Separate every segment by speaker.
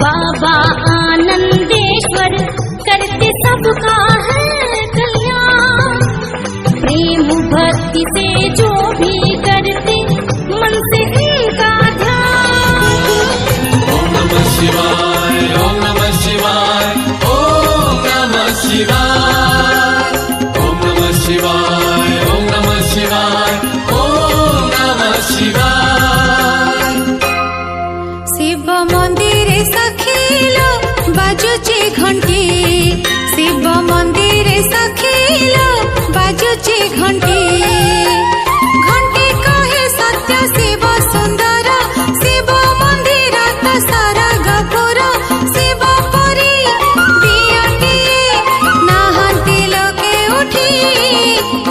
Speaker 1: बाबा आनंदेश्वर करते सबका है कल्याण, प्रेम भक्ति से जो भी करते मन से इनका ध्यान।
Speaker 2: ओम नमः शिवाय, ओम नमः शिवाय, ओम नमः शिवाय, ओम नमः शिवाय, ओम नमः शिवाय, ओम नमः शिवाय।
Speaker 3: शिव मंदिर सखीलो बाजुचे घंटी, शिव मंदिर सखीलो बाजुचे घंटी, घंटी कहे सत्य शिव सुंदर, शिव मंदिर तो सारा गपुर, शिव परी दियटी नाहंती लोके उठी,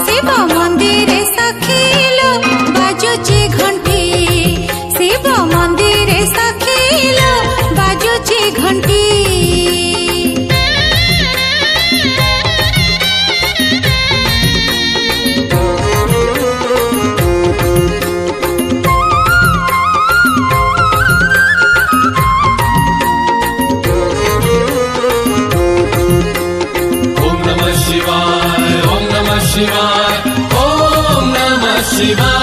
Speaker 3: शिव मंदिर सखीलो बाजुचे घंटी, शिव मंदिर सखीलो बाजुचे घंटी।
Speaker 2: ओम नमः शिवाय, ओम नमः शिवाय, ओम नमः शिवाय।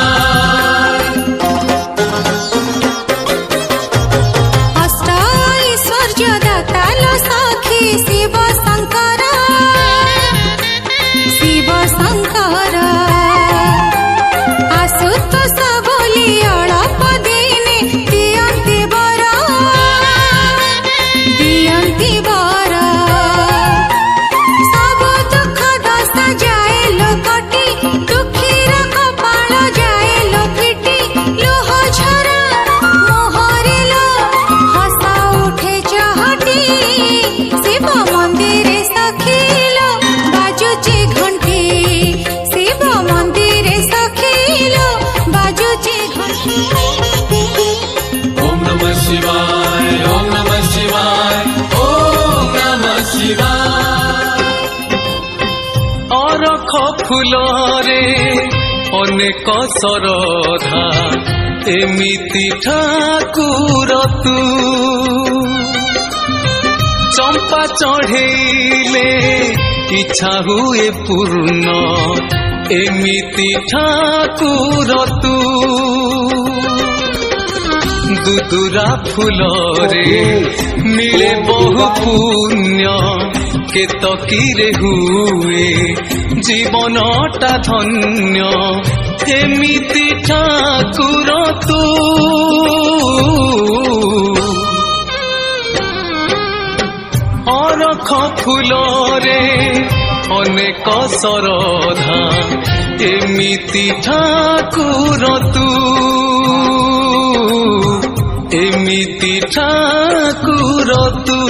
Speaker 3: अष्ट ऐश्वर्य दातालो सखी शिव शंकर, शिव शंकर आशुतोष बोली अड़प दिने दियंती बर, दियंती बर, सब दुख दशा जाए लोकटी, दुखीर कपाल जाए लो फिटी, लुह झरा मोहरे लो हसा उठे चहटी, शिव मंदिर सखीलो बाजुचे घंटी, शिव मंदिर सखीलो बाजुचे घंटी।
Speaker 2: ओम नमः शिवाय, ओम नमः शिवाय, ओम नमः शिवाय। अरख फुलरे अनेक सरधा, एमिति ठाकुर तू, चंपा चढ़ेले इच्छा हुए पूर्ण, एमिति ठाकुर तू, दुदुरा फुलरे मिले बहु पुण्य, केतकीरे हुए जीवनटा धन्य, एमिति ठाकुर तू। अरख फुलरे अनेक सरधा, एमिति ठाकुर तू, एमिति ठाकुर तू।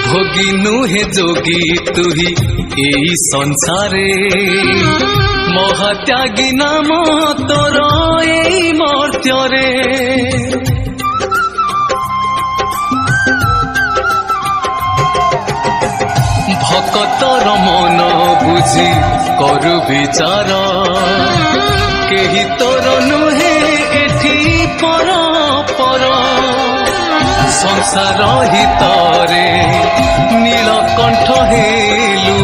Speaker 2: भोगी नुहे जोगी तुही एई संसारे, महात्यागी नाम तोर एई मर्त्यरे। भक्तर मन बुझी करु विचार, केही तोर नुहे एठी पर पर, संसार हितरे नीलकंठ हेलु,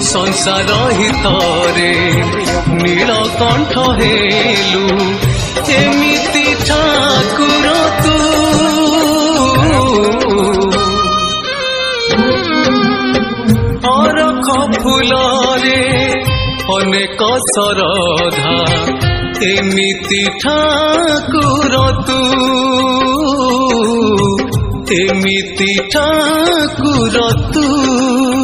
Speaker 2: संसार हितरे नीलकंठ हेलु, एमिति ठाकुर तू। अरख फुलरे अनेक सरधा, एमिति ठाकुर तू, एमिति ठाकुर तू।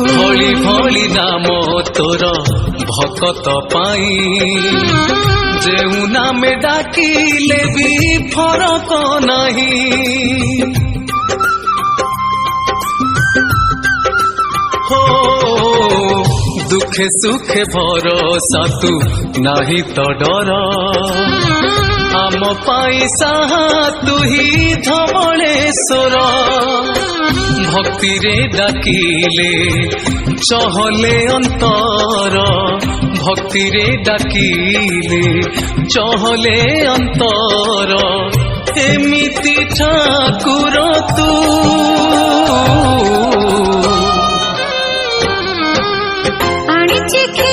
Speaker 2: भଳି भଳି नाम तोर भकत पाई, जेउ नामे डाकिले भी फरक नहीं, हो दुखे सुखे भरोसा तू नहीं तो डर, आम ଆମ ପାଇଁ ସାହା ତୁହି ଧବଳେଶ୍ୱର ଭକ୍ତିରେ ଡାକିଲେ ଚହଲେ ଅନ୍ତର ଭକ୍ତିରେ ଡାକିଲେ ଚହଲେ ଅନ୍ତର ଏମିତି ଠାକୁର ତୁ
Speaker 3: ଆଣିଛି